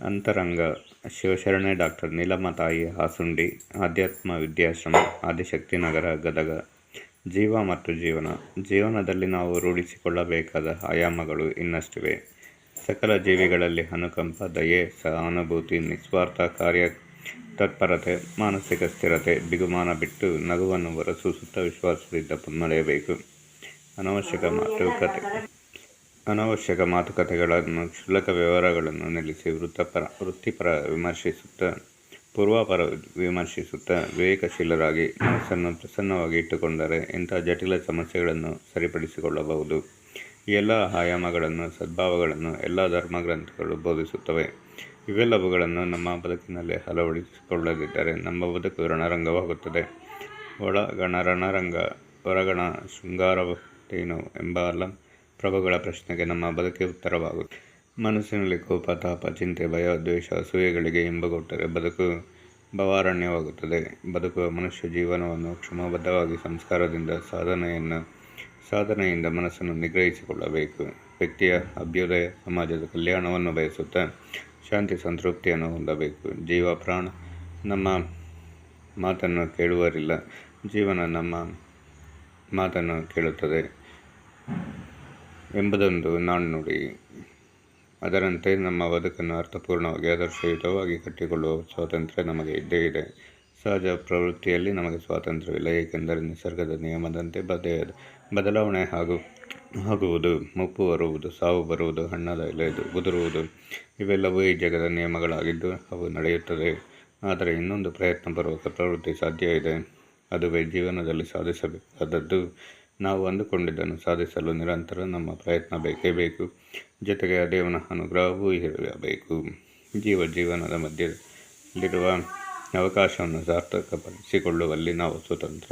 ಅಂತರಂಗ ಶಿವಶರಣೆ ಡಾಕ್ಟರ್ ನೀಲಮ್ಮ ತಾಯಿ ಹಾಸುಂಡಿ ಆಧ್ಯಾತ್ಮ ವಿದ್ಯಾಶ್ರಮ ಆದಿಶಕ್ತಿನಗರ ಗದಗ. ಜೀವ ಮತ್ತು ಜೀವನ. ಜೀವನದಲ್ಲಿ ನಾವು ರೂಢಿಸಿಕೊಳ್ಳಬೇಕಾದ ಆಯಾಮಗಳು ಇನ್ನಷ್ಟಿವೆ. ಸಕಲ ಜೀವಿಗಳಲ್ಲಿ ಅನುಕಂಪ, ದಯೆ, ಸಹಾನುಭೂತಿ, ನಿಸ್ವಾರ್ಥ ಕಾರ್ಯ ತತ್ಪರತೆ, ಮಾನಸಿಕ ಸ್ಥಿರತೆ, ಬಿಗುಮಾನ ಬಿಟ್ಟು ನಗುವನ್ನು ಹೊರಸೂಸುತ್ತಾ ವಿಶ್ವಾಸದಿಂದ ಮುನ್ನಡೆಯಬೇಕು. ಅನವಶ್ಯಕ ಮಾತುಕತೆಗಳನ್ನು, ಕ್ಷುಲ್ಲಕ ವ್ಯವಹಾರಗಳನ್ನು ನಿಲ್ಲಿಸಿ ವೃತ್ತಿಪರ ವಿಮರ್ಶಿಸುತ್ತಾ, ಪೂರ್ವಾಪರ ವಿಮರ್ಶಿಸುತ್ತಾ ವಿವೇಕಶೀಲರಾಗಿ ಮನಸ್ಸನ್ನು ಪ್ರಸನ್ನವಾಗಿ ಇಟ್ಟುಕೊಂಡರೆ ಇಂಥ ಜಟಿಲ ಸಮಸ್ಯೆಗಳನ್ನು ಸರಿಪಡಿಸಿಕೊಳ್ಳಬಹುದು. ಈ ಎಲ್ಲ ಆಯಾಮಗಳನ್ನು, ಸದ್ಭಾವಗಳನ್ನು ಎಲ್ಲ ಧರ್ಮಗ್ರಂಥಗಳು ಬೋಧಿಸುತ್ತವೆ. ಇವೆಲ್ಲವುಗಳನ್ನು ನಮ್ಮ ಬದುಕಿನಲ್ಲಿ ಅಳವಡಿಸಿಕೊಳ್ಳದಿದ್ದರೆ ನಮ್ಮ ಬದುಕು ರಣರಂಗವಾಗುತ್ತದೆ. ಒಳಗಣ ರಣರಂಗ, ಹೊರಗಣ ಶೃಂಗಾರವೇನು ಎಂಬ ಪ್ರಭುಗಳ ಪ್ರಶ್ನೆಗೆ ನಮ್ಮ ಬದುಕೇ ಉತ್ತರವಾಗುತ್ತದೆ. ಮನಸ್ಸಿನಲ್ಲಿ ಕೋಪ, ತಾಪ, ಚಿಂತೆ, ಭಯ, ದ್ವೇಷ, ಅಸೂಯೆಗಳಿಗೆ ಇಂಬುಗೊಟ್ಟರೆ ಬದುಕು ಭವಾರಣ್ಯವಾಗುತ್ತದೆ. ಬದುಕುವ ಮನುಷ್ಯ ಜೀವನವನ್ನು ಕ್ರಮಬದ್ಧವಾಗಿ ಸಂಸ್ಕಾರದಿಂದ, ಸಾಧನೆಯಿಂದ ಮನಸ್ಸನ್ನು ನಿಗ್ರಹಿಸಿಕೊಳ್ಳಬೇಕು. ವ್ಯಕ್ತಿಯ ಅಭ್ಯುದಯ, ಸಮಾಜದ ಕಲ್ಯಾಣವನ್ನು ಬಯಸುತ್ತಾ ಶಾಂತಿ ಸಂತೃಪ್ತಿಯನ್ನು ಹೊಂದಬೇಕು. ಜೀವ ಪ್ರಾಣ ನಮ್ಮ ಮಾತನ್ನು ಕೇಳುವರಿಲ್ಲ, ಜೀವನ ನಮ್ಮ ಮಾತನ್ನು ಕೇಳುತ್ತದೆ ಎಂಬುದೊಂದು ನಾಣ್ಣುಡಿ. ಅದರಂತೆ ನಮ್ಮ ಬದುಕನ್ನು ಅರ್ಥಪೂರ್ಣವಾಗಿ, ಆದರ್ಶಯುತವಾಗಿ ಕಟ್ಟಿಕೊಳ್ಳುವ ಸ್ವಾತಂತ್ರ್ಯ ನಮಗೆ ಇದ್ದೇ ಇದೆ. ಸಹಜ ಪ್ರವೃತ್ತಿಯಲ್ಲಿ ನಮಗೆ ಸ್ವಾತಂತ್ರ್ಯವಿಲ್ಲ. ಏಕೆಂದರೆ ನಿಸರ್ಗದ ನಿಯಮದಂತೆ ಬದಲಾವಣೆ ಆಗುವುದು, ಮುಪ್ಪು ಬರುವುದು, ಸಾವು ಬರುವುದು, ಹಣ್ಣಾದ ಎಲೆ ಉದುರುವುದು ಇವೆಲ್ಲವೂ ಈ ಜಗದ ನಿಯಮಗಳಾಗಿದ್ದು ಅವು ನಡೆಯುತ್ತದೆ. ಆದರೆ ಇನ್ನೊಂದು ಪ್ರಯತ್ನಪೂರ್ವಕ ಪ್ರವೃತ್ತಿ ಸಾಧ್ಯ ಇದೆ. ಅದುವೇ ಜೀವನದಲ್ಲಿ ಸಾಧಿಸಬೇಕಾದದ್ದು. ನಾವು ಅಂದುಕೊಂಡಿದ್ದನ್ನು ಸಾಧಿಸಲು ನಿರಂತರ ನಮ್ಮ ಪ್ರಯತ್ನ ಬೇಕೇ ಬೇಕು. ಜೊತೆಗೆ ಆ ದೇವನ ಅನುಗ್ರಹವೂ ಇರಬೇಕು. ಜೀವನದ ಮಧ್ಯದಲ್ಲಿರುವ ಅವಕಾಶವನ್ನು ಸಾರ್ಥಕಪಡಿಸಿಕೊಳ್ಳುವಲ್ಲಿ ನಾವು ಸ್ವತಂತ್ರ.